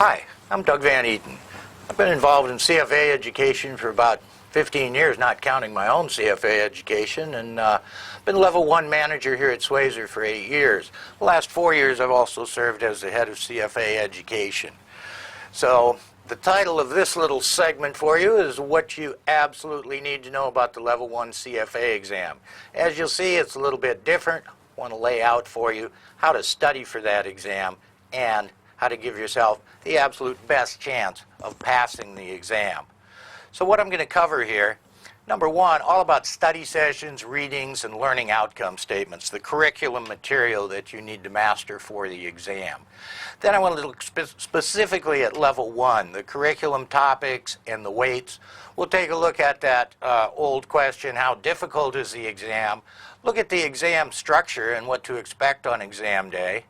Hi, I'm Doug Van Eaton. I've been involved in CFA education for about 15 years, not counting my own CFA education, and been level 1 manager here at Swayzer for 8 years. The last 4 years I've also served as the head of CFA education. So the title of this little segment for you is what you absolutely need to know about the level 1 CFA exam. As you'll see, it's a little bit different. I want to lay out for you how to study for that exam and how to give yourself the absolute best chance of passing the exam. So what I'm going to cover here, number one, all about study sessions, readings, and learning outcome statements, the curriculum material that you need to master for the exam. Then I want to look specifically at level 1, the curriculum topics and the weights. We'll take a look at that old question, how difficult is the exam? Look at the exam structure and what to expect on exam day.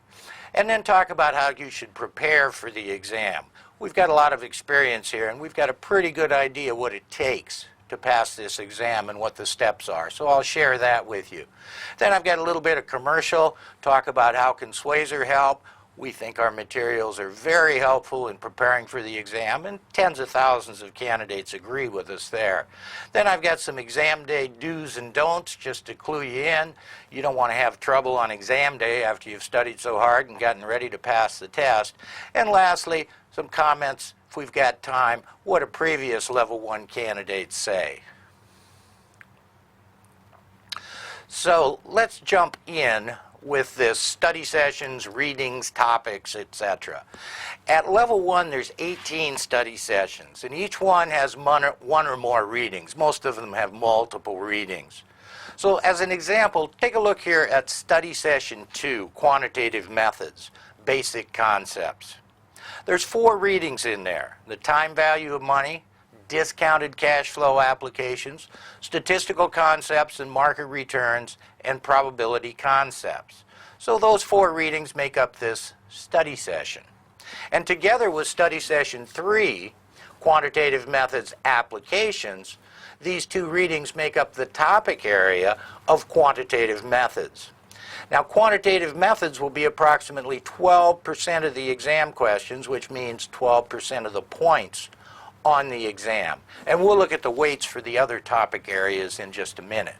And then talk about how you should prepare for the exam. We've got a lot of experience here, and we've got a pretty good idea what it takes to pass this exam and what the steps are. So I'll share that with you. Then I've got a little bit of commercial, talk about how can Swayzer help. We think our materials are very helpful in preparing for the exam, and tens of thousands of candidates agree with us there. Then I've got some exam day do's and don'ts just to clue you in. You don't want to have trouble on exam day after you've studied so hard and gotten ready to pass the test. And lastly, some comments, if we've got time, what do previous level 1 candidates say? So let's jump in with this study sessions, readings, topics, etc. At level 1, there's 18 study sessions, and each one has one or more readings. Most of them have multiple readings. So as an example, take a look here at study session 2, quantitative methods, basic concepts. There's 4 readings in there: the time value of money, discounted cash flow applications, statistical concepts and market returns, and probability concepts. So those 4 readings make up this study session. And together with study session 3, quantitative methods applications, these 2 readings make up the topic area of quantitative methods. Now, quantitative methods will be approximately 12% of the exam questions, which means 12% of the points on the exam. And we'll look at the weights for the other topic areas in just a minute.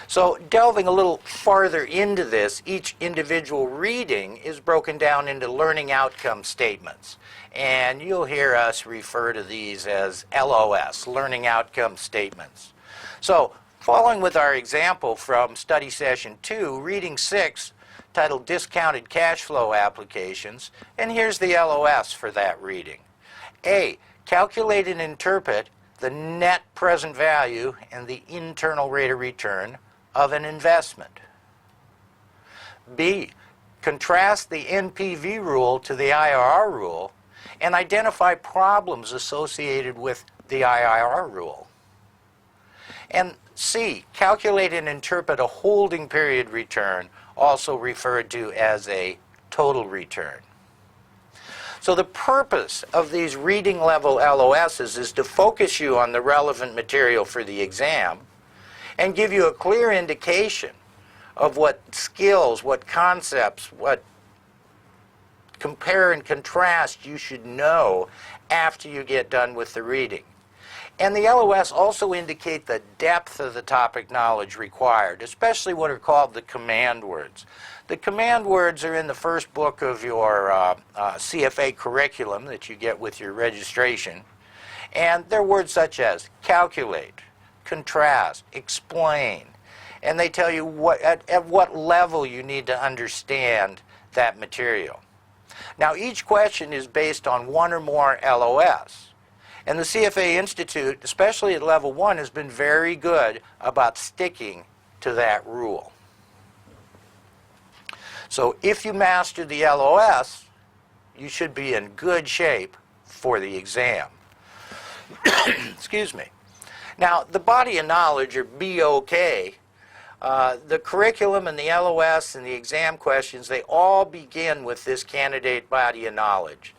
So delving a little farther into this, each individual reading is broken down into learning outcome statements. And you'll hear us refer to these as LOS, learning outcome statements. So following with our example from study session 2, reading 6, titled Discounted Cash Flow Applications, and here's the LOS for that reading. A, calculate and interpret the net present value and the internal rate of return of an investment. B, contrast the NPV rule to the IRR rule and identify problems associated with the IRR rule. And C, calculate and interpret a holding period return, also referred to as a total return. So the purpose of these reading level LOSs is to focus you on the relevant material for the exam and give you a clear indication of what skills, what concepts, what compare and contrast you should know after you get done with the reading. And the LOS also indicate the depth of the topic knowledge required, especially what are called the command words. The command words are in the first book of your CFA curriculum that you get with your registration. And they're words such as calculate, contrast, explain. And they tell you at what level you need to understand that material. Now, each question is based on one or more LOS. And the CFA Institute, especially at level 1, has been very good about sticking to that rule. So if you master the LOS, you should be in good shape for the exam. Excuse me. Now, the body of knowledge, or BOK, the curriculum and the LOS and the exam questions, they all begin with this candidate body of knowledge.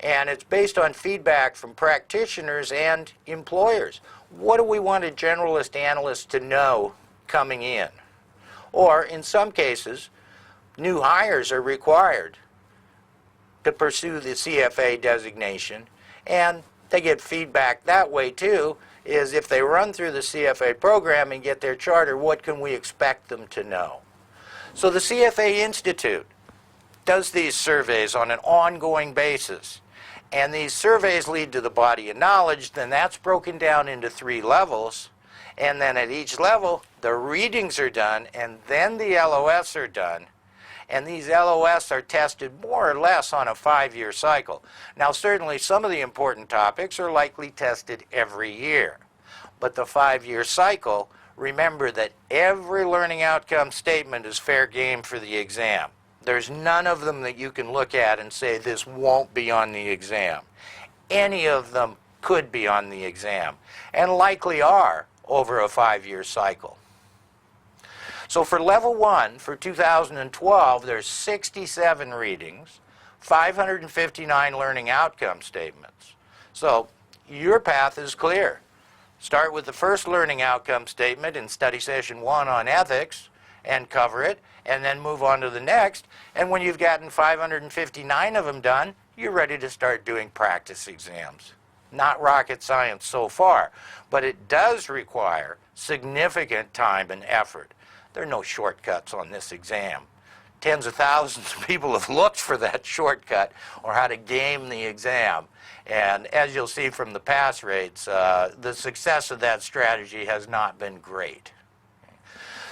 And it's based on feedback from practitioners and employers. What do we want a generalist analyst to know coming in? Or, in some cases, new hires are required. to pursue the CFA designation, and they get feedback that way too, is if they run through the CFA program and get their charter, what can we expect them to know? So the CFA Institute does these surveys on an ongoing basis, and these surveys lead to the body of knowledge. Then that's broken down into 3 levels, and then at each level the readings are done, and then the LOS are done, and these LOS are tested more or less on a 5-year cycle. Now certainly some of the important topics are likely tested every year, but the 5-year cycle, remember that every learning outcome statement is fair game for the exam. There's none of them that you can look at and say this won't be on the exam. Any of them could be on the exam, and likely are over a 5-year cycle. So for level 1, for 2012, there's 67 readings, 559 learning outcome statements. So your path is clear. Start with the first learning outcome statement in study session 1 on ethics and cover it, and then move on to the next. And when you've gotten 559 of them done, you're ready to start doing practice exams. Not rocket science so far, but it does require significant time and effort. There are no shortcuts on this exam. Tens of thousands of people have looked for that shortcut or how to game the exam. And as you'll see from the pass rates, the success of that strategy has not been great.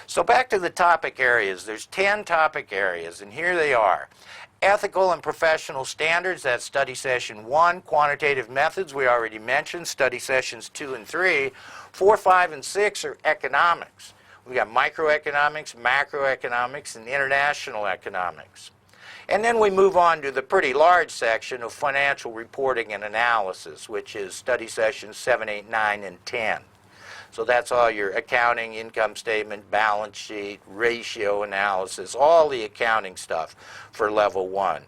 So back to the topic areas. There's 10 topic areas, and here they are. Ethical and professional standards, that's study session 1. Quantitative methods, we already mentioned, study sessions 2 and 3. 4, 5, and 6 are economics. We've got microeconomics, macroeconomics, and international economics. And then we move on to the pretty large section of financial reporting and analysis, which is study sessions 7, 8, 9, and 10. So that's all your accounting, income statement, balance sheet, ratio analysis, all the accounting stuff for level 1.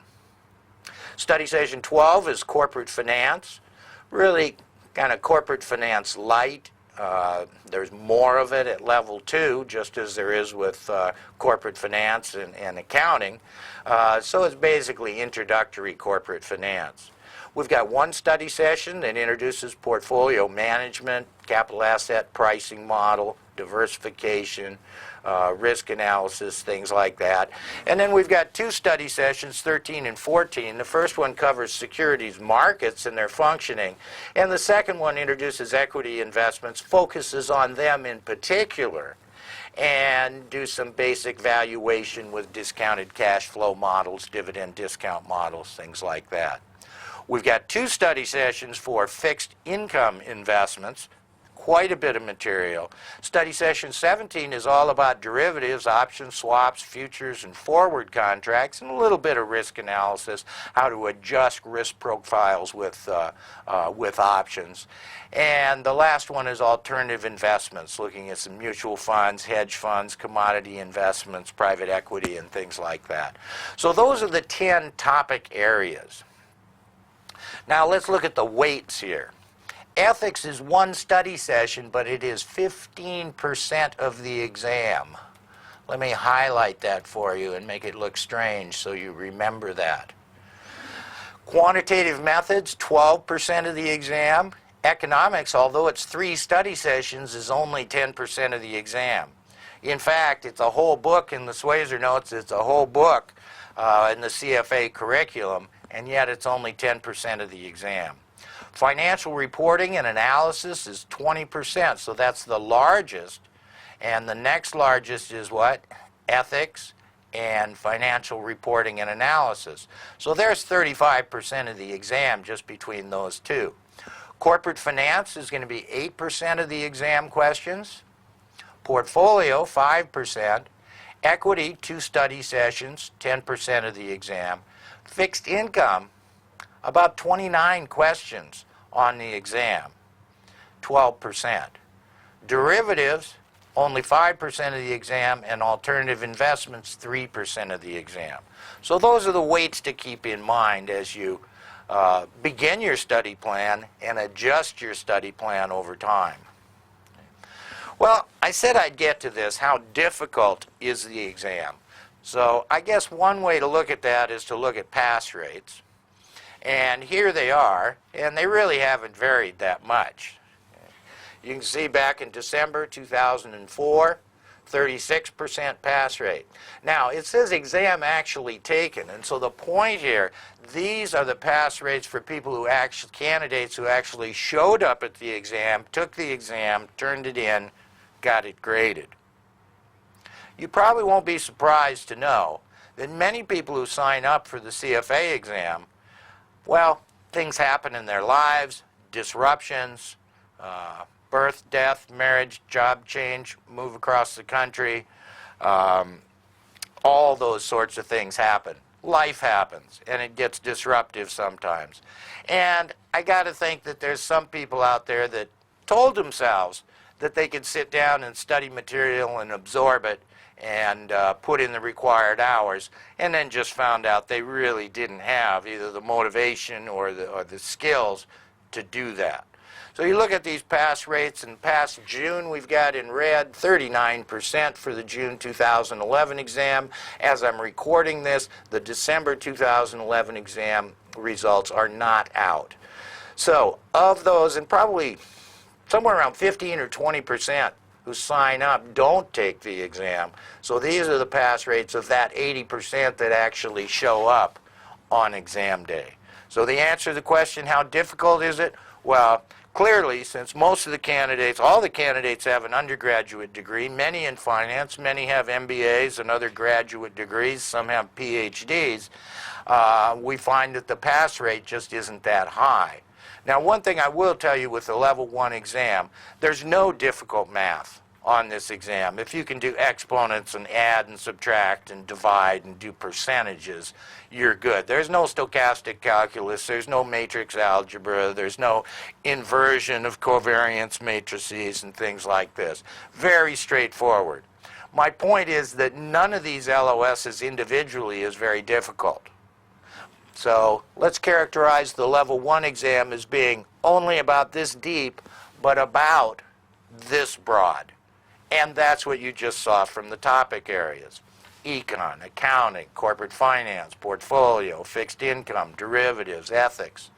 Study session 12 is corporate finance, really kind of corporate finance light. There's more of it at level 2, just as there is with corporate finance and accounting. So it's basically introductory corporate finance. We've got one study session that introduces portfolio management, capital asset pricing model, diversification, risk analysis, things like that. And then we've got 2 study sessions, 13 and 14. The first one covers securities markets and their functioning, and the second one introduces equity investments, focuses on them in particular, and do some basic valuation with discounted cash flow models, dividend discount models, things like that. We've got 2 study sessions for fixed income investments, quite a bit of material. Study session 17 is all about derivatives, options, swaps, futures, and forward contracts, and a little bit of risk analysis, how to adjust risk profiles with options. And the last one is alternative investments, looking at some mutual funds, hedge funds, commodity investments, private equity, and things like that. So those are the 10 topic areas. Now let's look at the weights here. Ethics is 1 study session, but it is 15% of the exam. Let me highlight that for you and make it look strange so you remember that. Quantitative methods, 12% of the exam. Economics, although it's 3 study sessions, is only 10% of the exam. In fact, it's a whole book in the Swayzer notes. It's a whole book in the CFA curriculum, and yet it's only 10% of the exam. Financial reporting and analysis is 20%, so that's the largest. And the next largest is what? Ethics and financial reporting and analysis. So there's 35% of the exam just between those 2. Corporate finance is going to be 8% of the exam questions. Portfolio, 5%. Equity, 2 study sessions, 10% of the exam. Fixed income, about 29 questions on the exam, 12%. Derivatives, only 5% of the exam, and alternative investments, 3% of the exam. So those are the weights to keep in mind as you begin your study plan and adjust your study plan over time. Well, I said I'd get to this. How difficult is the exam? So I guess one way to look at that is to look at pass rates. And here they are, and they really haven't varied that much. You can see back in December 2004, 36% pass rate. Now, it says exam actually taken, and so the point here, these are the pass rates for people who actually, candidates who actually showed up at the exam, took the exam, turned it in, got it graded. You probably won't be surprised to know that many people who sign up for the CFA exam, well, things happen in their lives, disruptions, birth, death, marriage, job change, move across the country, all those sorts of things happen. Life happens, and it gets disruptive sometimes. And I got to think that there's some people out there that told themselves that they could sit down and study material and absorb it and put in the required hours, and then just found out they really didn't have either the motivation or the skills to do that. So you look at these pass rates, and past June we've got in red 39% for the June 2011 exam. As I'm recording this, the December 2011 exam results are not out. So of those, and probably somewhere around 15 or 20% who sign up don't take the exam. So these are the pass rates of that 80% that actually show up on exam day. So the answer to the question, how difficult is it? Well, clearly, since most of the candidates, all the candidates have an undergraduate degree, many in finance, many have MBAs and other graduate degrees, some have PhDs, we find that the pass rate just isn't that high. Now, one thing I will tell you with the Level 1 exam, there's no difficult math on this exam. If you can do exponents and add and subtract and divide and do percentages, you're good. There's no stochastic calculus, there's no matrix algebra, there's no inversion of covariance matrices and things like this. Very straightforward. My point is that none of these LOSs individually is very difficult. So let's characterize the Level 1 exam as being only about this deep, but about this broad. And that's what you just saw from the topic areas. Econ, accounting, corporate finance, portfolio, fixed income, derivatives, ethics.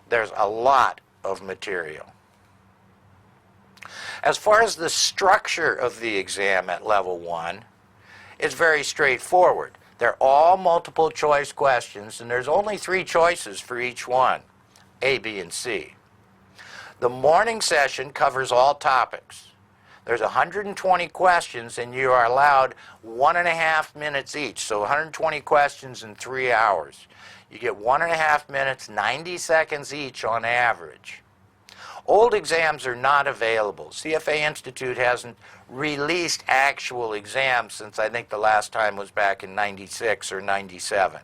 There's a lot of material. As far as the structure of the exam at Level 1, it's very straightforward. They're all multiple choice questions, and there's only 3 choices for each one, A, B, and C. The morning session covers all topics. There's 120 questions, and you are allowed 1.5 minutes each, so 120 questions in 3 hours. You get 1.5 minutes, 90 seconds each on average. Old exams are not available. CFA Institute hasn't released actual exams since I think the last time was back in 96 or 97.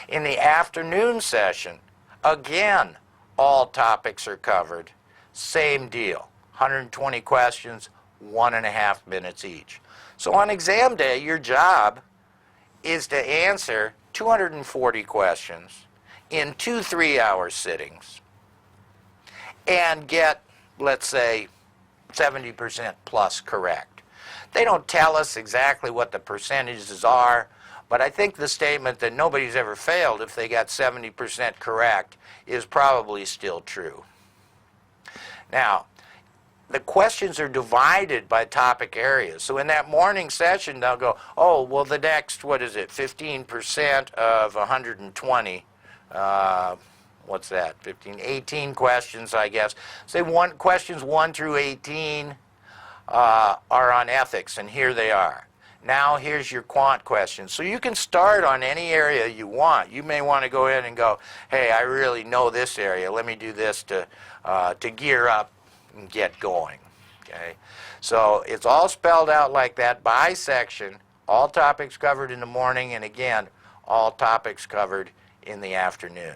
In the afternoon session, again, all topics are covered. Same deal, 120 questions, 1.5 minutes each. So on exam day, your job is to answer 240 questions in 2 3-hour sittings and get, let's say, 70% plus correct. They don't tell us exactly what the percentages are, but I think the statement that nobody's ever failed if they got 70% correct is probably still true. Now, the questions are divided by topic areas. So in that morning session, they'll go, oh, well, the next, 15% of 120, what's that, 18 questions, I guess. Say questions 1 through 18 are on ethics, and here they are. Now here's your quant questions. So you can start on any area you want. You may want to go in and go, hey, I really know this area. Let me do this to gear up and get going. Okay? So it's all spelled out like that by section, all topics covered in the morning, and again, all topics covered in the afternoon.